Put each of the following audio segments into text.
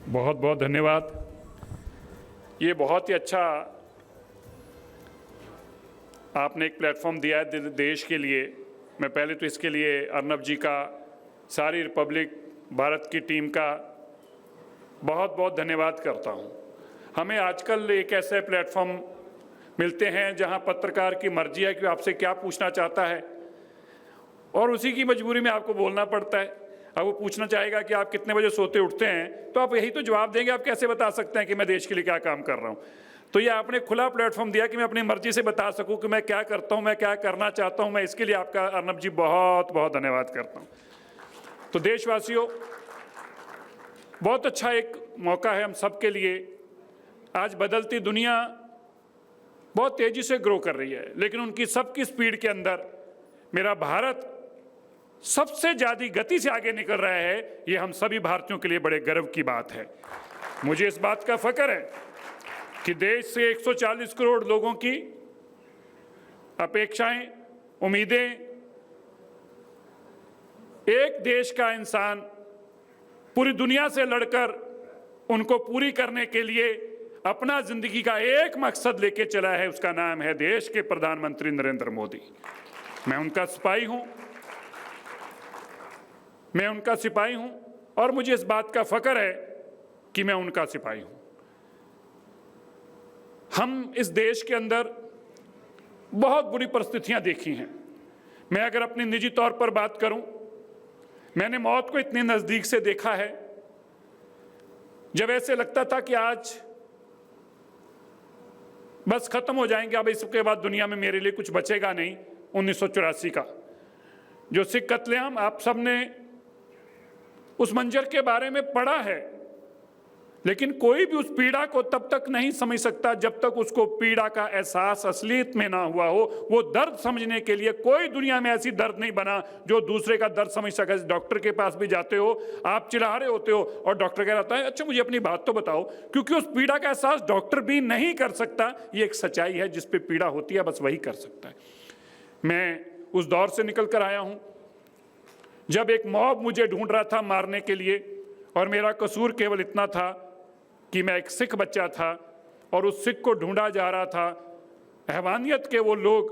बहुत बहुत धन्यवाद। ये बहुत ही अच्छा आपने एक प्लेटफॉर्म दिया है देश के लिए। मैं पहले तो इसके लिए अर्नब जी का, सारी रिपब्लिक भारत की टीम का बहुत बहुत धन्यवाद करता हूँ। हमें आजकल एक ऐसे प्लेटफॉर्म मिलते हैं जहाँ पत्रकार की मर्जी है कि आपसे क्या पूछना चाहता है और उसी की मजबूरी में आपको बोलना पड़ता है। अब वो पूछना चाहेगा कि आप कितने बजे सोते उठते हैं, तो आप यही तो जवाब देंगे। आप कैसे बता सकते हैं कि मैं देश के लिए क्या काम कर रहा हूँ? तो ये आपने खुला प्लेटफॉर्म दिया कि मैं अपनी मर्जी से बता सकूं कि मैं क्या करता हूं, मैं क्या करना चाहता हूं। मैं इसके लिए आपका अर्नब जी बहुत बहुत धन्यवाद करता हूं। तो देशवासियों, बहुत अच्छा एक मौका है हम सब के लिए। आज बदलती दुनिया बहुत तेजी से ग्रो कर रही है, लेकिन उनकी सबकी स्पीड के अंदर मेरा भारत सबसे ज़्यादा गति से आगे निकल रहा है। ये हम सभी भारतीयों के लिए बड़े गर्व की बात है। मुझे इस बात का फख्र है कि देश से 140 करोड़ लोगों की अपेक्षाएं, उम्मीदें, एक देश का इंसान पूरी दुनिया से लड़कर उनको पूरी करने के लिए अपना जिंदगी का एक मकसद लेके चला है। उसका नाम है देश के प्रधानमंत्री नरेंद्र मोदी। मैं उनका सिपाही हूं, मैं उनका सिपाही हूं और मुझे इस बात का फख्र है कि मैं उनका सिपाही हूं। हम इस देश के अंदर बहुत बुरी परिस्थितियां देखी हैं। मैं अगर अपनी निजी तौर पर बात करूं, मैंने मौत को इतने नज़दीक से देखा है जब ऐसे लगता था कि आज बस खत्म हो जाएंगे, अब इसके बाद दुनिया में मेरे लिए कुछ बचेगा नहीं। 1984 का जो सिख कत्लेआम, आप सबने उस मंजर के बारे में पढ़ा है, लेकिन कोई भी उस पीड़ा को तब तक नहीं समझ सकता जब तक उसको पीड़ा का एहसास असलियत में ना हुआ हो। वो दर्द समझने के लिए कोई दुनिया में ऐसी दर्द नहीं बना जो दूसरे का दर्द समझ सके। डॉक्टर के पास भी जाते हो, आप चिल्ला रहे होते हो और डॉक्टर कह रहा है अच्छा मुझे अपनी बात तो बताओ, क्योंकि उस पीड़ा का एहसास डॉक्टर भी नहीं कर सकता। ये एक सच्चाई है, जिस पे पीड़ा होती है बस वही कर सकता है। मैं उस दौर से निकल कर आया हूं जब एक मॉब मुझे ढूंढ रहा था मारने के लिए, और मेरा कसूर केवल इतना था कि मैं एक सिख बच्चा था और उस सिख को ढूंढा जा रहा था। हैवानियत के वो लोग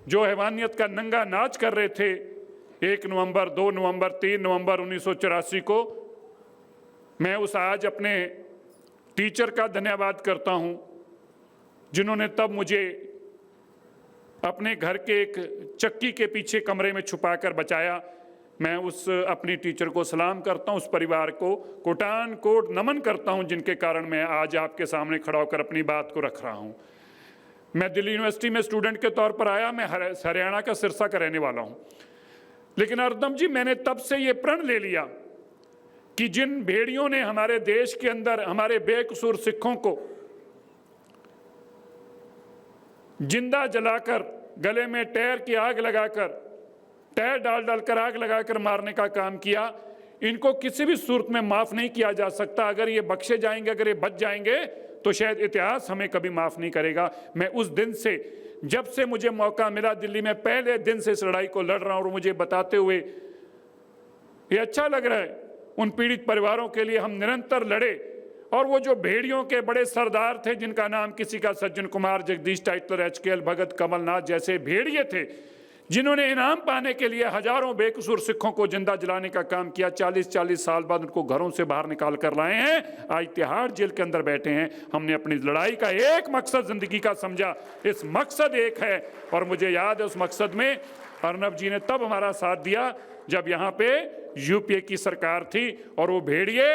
जो हैवानियत का नंगा नाच कर रहे थे 1 नवंबर, 2 नवंबर, 3 नवंबर 1984 को, मैं उस आज अपने टीचर का धन्यवाद करता हूं जिन्होंने तब मुझे अपने घर के एक चक्की के पीछे कमरे में छुपाकर बचाया। मैं उस अपनी टीचर को सलाम करता हूं, उस परिवार को कोटान कोट नमन करता हूं, जिनके कारण मैं आज आपके सामने खड़ा होकर अपनी बात को रख रहा हूं। मैं दिल्ली यूनिवर्सिटी में स्टूडेंट के तौर पर आया। मैं हरियाणा का सिरसा का रहने वाला हूं, लेकिन अर्नब जी, मैंने तब से ये प्रण ले लिया कि जिन भेड़ियों ने हमारे देश के अंदर हमारे बेकसूर सिखों को जिंदा जलाकर, गले में टायर की आग लगाकर, टायर डाल डालकर आग लगाकर मारने का काम किया, इनको किसी भी सूरत में माफ नहीं किया जा सकता। अगर ये बख्शे जाएंगे, अगर ये बच जाएंगे, तो शायद इतिहास हमें कभी माफ नहीं करेगा। मैं उस दिन से, जब से मुझे मौका मिला, दिल्ली में पहले दिन से इस लड़ाई को लड़ रहा हूं और मुझे बताते हुए ये अच्छा लग रहा है। उन पीड़ित परिवारों के लिए हम निरंतर लड़े, और वो जो भेड़ियों के बड़े सरदार थे, जिनका नाम किसी का सज्जन कुमार, जगदीश टाइटलर, HKL भगत, कमलनाथ जैसे भेड़िए थे, जिन्होंने इनाम पाने के लिए हजारों बेकसूर सिखों को जिंदा जलाने का काम किया। 40-40 साल बाद उनको घरों से बाहर निकाल कर लाए हैं, आज तिहाड़ जेल के अंदर बैठे हैं। हमने अपनी लड़ाई का एक मकसद जिंदगी का समझा, इस मकसद एक है, और मुझे याद है उस मकसद में अर्नब जी ने तब हमारा साथ दिया जब यहाँ पे UPA की सरकार थी और वो भेड़िए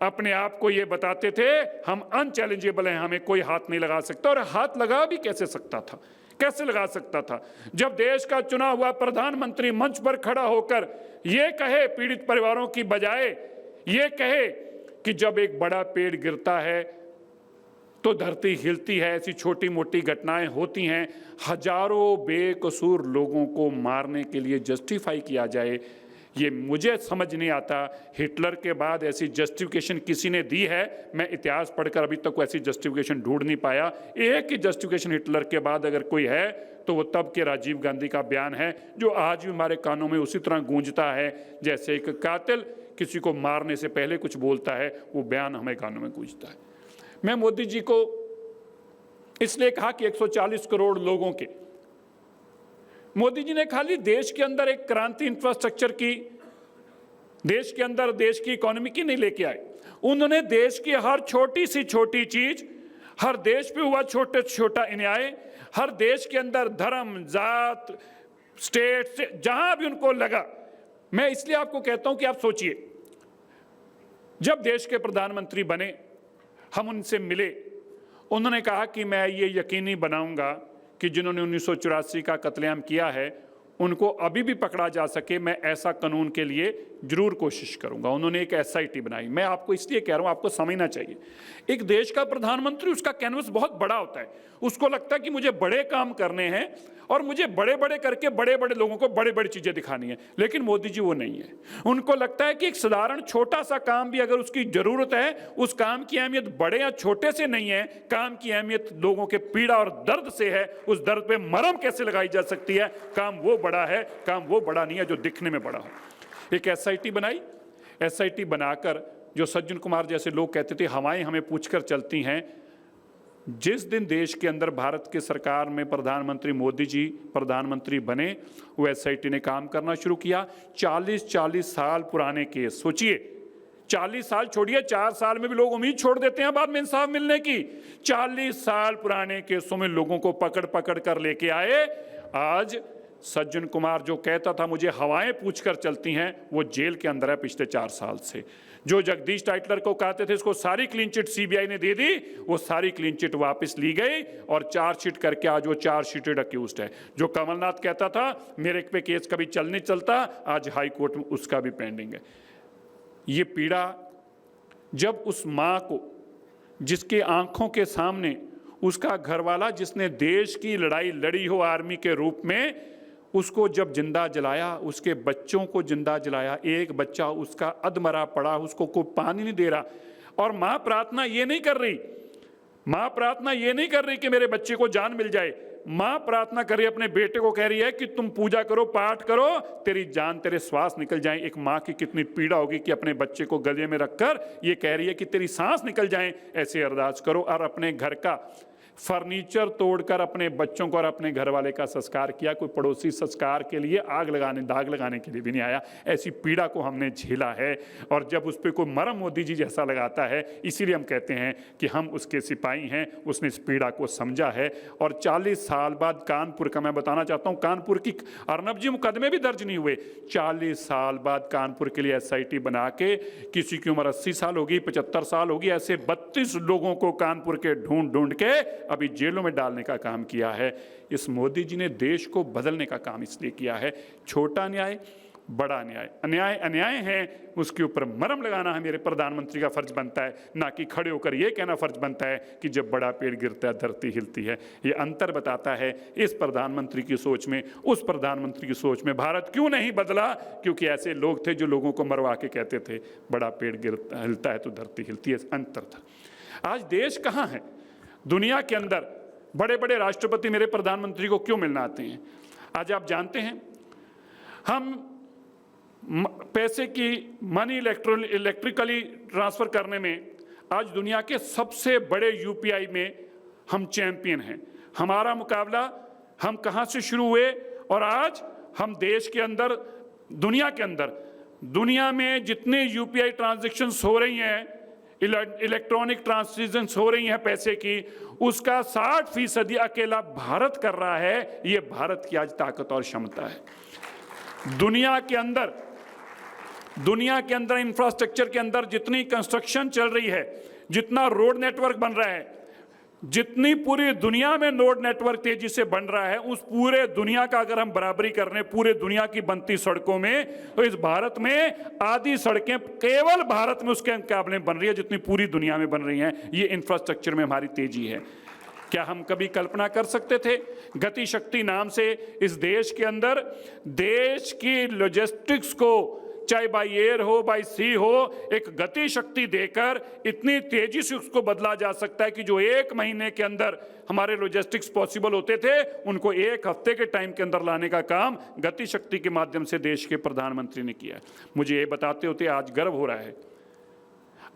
अपने आप को ये बताते थे हम अनचैलेंजेबल हैं, हमें कोई हाथ नहीं लगा सकता। और हाथ लगा भी कैसे सकता था, कैसे लगा सकता था? जब देश का चुना हुआ प्रधानमंत्री मंच पर खड़ा होकर ये कहे पीड़ित परिवारों की बजाय, ये कहे कि जब एक बड़ा पेड़ गिरता है तो धरती हिलती है, ऐसी छोटी मोटी घटनाएं होती हैं, हजारों बेकसूर लोगों को मारने के लिए जस्टिफाई किया जाए, ये मुझे समझ नहीं आता। हिटलर के बाद ऐसी जस्टिफिकेशन किसी ने दी है? मैं इतिहास पढ़कर अभी तक ऐसी जस्टिफिकेशन ढूंढ नहीं पाया। एक ही जस्टिफिकेशन हिटलर के बाद अगर कोई है तो वो तब के राजीव गांधी का बयान है, जो आज भी हमारे कानों में उसी तरह गूंजता है जैसे एक कातिल किसी को मारने से पहले कुछ बोलता है, वो बयान हमें कानों में गूंजता है। मैं मोदी जी को इसलिए कहा कि 140 करोड़ लोगों के, मोदी जी ने खाली देश के अंदर एक क्रांति इंफ्रास्ट्रक्चर की, देश के अंदर देश की इकोनॉमी की नहीं लेके आए, उन्होंने देश की हर छोटी सी छोटी चीज, हर देश पे हुआ छोटे छोटा अन्याय, हर देश के अंदर धर्म, जात, स्टेट से जहां भी उनको लगा, मैं इसलिए आपको कहता हूं कि आप सोचिए, जब देश के प्रधानमंत्री बने, हम उनसे मिले, उन्होंने कहा कि मैं ये यकीनी बनाऊंगा कि जिन्होंने 1984 का कत्लेआम किया है उनको अभी भी पकड़ा जा सके, मैं ऐसा कानून के लिए जरूर कोशिश करूंगा। उन्होंने एक SIT बनाई। मैं आपको इसलिए कह रहा हूं, आपको समझना चाहिए, एक देश का प्रधानमंत्री, उसका कैनवस बहुत बड़ा होता है, उसको लगता है कि मुझे बड़े काम करने हैं और मुझे बड़े बड़े करके बड़े बड़े लोगों को बड़े बड़ी चीजें दिखानी है। लेकिन मोदी जी वो नहीं है, उनको लगता है कि एक साधारण छोटा सा काम भी अगर उसकी जरूरत है, उस काम की अहमियत बड़े या छोटे से नहीं है, काम की अहमियत लोगों के पीड़ा और दर्द से है, उस दर्द पे मरहम कैसे लगाई जा सकती है, काम वो बड़ा है, काम वो बड़ा नहीं है जो दिखने में बड़ा हो। एक SIT बनाई, SIT बनाकर जो सज्जन कुमार जैसे लोग कहते थे हवाएं हमें पूछकर चलती हैं, जिस दिन देश के अंदर भारत के सरकार में प्रधानमंत्री मोदी जी प्रधानमंत्री बने, वो SIT ने काम करना शुरू किया। 40 साल पुराने केस, सोचिए, 40 साल छोड़िए, 4 साल में भी लोग उम्मीद छोड़ देते हैं बाद में इंसाफ मिलने की। 40 साल पुराने केसों में लोगों को पकड़ पकड़ कर लेके आए। आज सज्जन कुमार जो कहता था मुझे हवाएं पूछकर चलती हैं, वो जेल के अंदर है पिछले 4 साल से। जो जगदीश टाइटलर को कहते थे इसको सारी क्लीन चिट CBI ने दे दी, वो सारी क्लीन चिट वापस ली गई और चार्जशीट करके आज वो चार्जशीटेड अक्यूज्ड है। जो कमलनाथ कहता था मेरे पे केस कभी चल नहीं चलता, आज हाई कोर्ट में उसका भी पेंडिंग है। ये पीड़ा जब उस माँ को, जिसके आंखों के सामने उसका घरवाला जिसने देश की लड़ाई लड़ी हो आर्मी के रूप में, उसको जब जिंदा जलाया, उसके बच्चों को जिंदा जलाया, एक बच्चा उसका अधमरा पड़ा, उसको कोई पानी नहीं दे रहा, और माँ प्रार्थना ये नहीं कर रही, माँ प्रार्थना ये नहीं कर रही कि मेरे बच्चे को जान मिल जाए, माँ प्रार्थना कर रही अपने बेटे को, कह रही है कि तुम पूजा करो, पाठ करो, तेरी जान, तेरे श्वास निकल जाए। एक माँ की कितनी पीड़ा होगी कि अपने बच्चे को गले में रखकर ये कह रही है कि तेरी सांस निकल जाए, ऐसे अरदास करो। और अपने घर का फर्नीचर तोड़कर अपने बच्चों को और अपने घर वाले का संस्कार किया। कोई पड़ोसी संस्कार के लिए दाग लगाने के लिए भी नहीं आया। ऐसी पीड़ा को हमने झेला है, और जब उस पर कोई मरहम मोदी जी जैसा लगाता है, इसीलिए हम कहते हैं कि हम उसके सिपाही हैं, उसने इस पीड़ा को समझा है। और 40 साल बाद कानपुर का मैं बताना चाहता हूँ, कानपुर की अर्नब जी मुकदमे भी दर्ज नहीं हुए। 40 साल बाद कानपुर के लिए SIT बना के, किसी की उम्र 80 साल होगी, 75 साल होगी, ऐसे 32 लोगों को कानपुर के ढूंढ के अभी जेलों में डालने का काम किया है। इस मोदी जी ने देश को बदलने का काम इसलिए किया है। छोटा न्याय, बड़ा न्याय, अन्याय अन्याय है, उसके ऊपर मरहम लगाना है मेरे प्रधानमंत्री का फर्ज बनता है, ना कि खड़े होकर यह कहना फर्ज बनता है कि जब बड़ा पेड़ गिरता है धरती हिलती है। ये अंतर बताता है इस प्रधानमंत्री की सोच में, उस प्रधानमंत्री की सोच में। भारत क्यों नहीं बदला? क्योंकि ऐसे लोग थे जो लोगों को मरवा के कहते थे बड़ा पेड़ हिलता है तो धरती हिलती है। अंतर था। आज देश कहाँ है दुनिया के अंदर? बड़े बड़े राष्ट्रपति मेरे प्रधानमंत्री को क्यों मिलना आते हैं? आज आप जानते हैं, हम पैसे की मनी इलेक्ट्रिकली ट्रांसफर करने में आज दुनिया के सबसे बड़े UPI में हम चैंपियन हैं। हमारा मुकाबला हम कहाँ से शुरू हुए और आज हम देश के अंदर, दुनिया के अंदर, दुनिया में जितने UPI ट्रांजैक्शंस हो रही हैं, इलेक्ट्रॉनिक ट्रांसैक्शंस हो रही हैं पैसे की, उसका 60% अकेला भारत कर रहा है। ये भारत की आज ताकत और क्षमता है। दुनिया के अंदर इंफ्रास्ट्रक्चर के अंदर जितनी कंस्ट्रक्शन चल रही है, जितना रोड नेटवर्क बन रहा है, जितनी पूरी दुनिया में रोड नेटवर्क तेजी से बन रहा है, उस पूरे दुनिया का अगर हम बराबरी कर रहे हैं पूरे दुनिया की बनती सड़कों में, तो इस भारत में आधी सड़कें केवल भारत में उसके मुकाबले बन रही है जितनी पूरी दुनिया में बन रही हैं। ये इंफ्रास्ट्रक्चर में हमारी तेजी है। क्या हम कभी कल्पना कर सकते थे गति शक्ति नाम से इस देश के अंदर देश की लॉजिस्टिक्स को चाहे बाई एयर हो बाई सी हो, एक गति शक्ति देकर इतनी तेजी से उसको बदला जा सकता है कि जो 1 महीने के अंदर हमारे लॉजिस्टिक्स पॉसिबल होते थे, उनको 1 हफ्ते के टाइम के अंदर लाने का काम गति शक्ति के माध्यम से देश के प्रधानमंत्री ने किया है। मुझे ये बताते होते आज गर्व हो रहा है।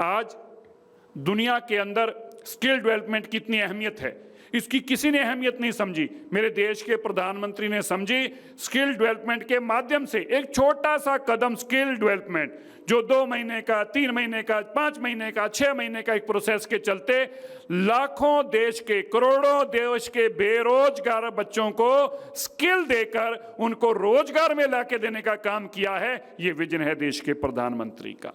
आज दुनिया के अंदर स्किल डेवलपमेंट की इतनी अहमियत है, इसकी किसी ने अहमियत नहीं समझी। मेरे देश के प्रधानमंत्री ने समझी। स्किल डेवलपमेंट के माध्यम से एक छोटा सा कदम, स्किल डेवलपमेंट, जो 2 महीने का, 3 महीने का, 5 महीने का, 6 महीने का एक प्रोसेस के चलते लाखों देश के, करोड़ों देश के बेरोजगार बच्चों को स्किल देकर उनको रोजगार में लाके देने का काम किया है। ये विजन है देश के प्रधानमंत्री का।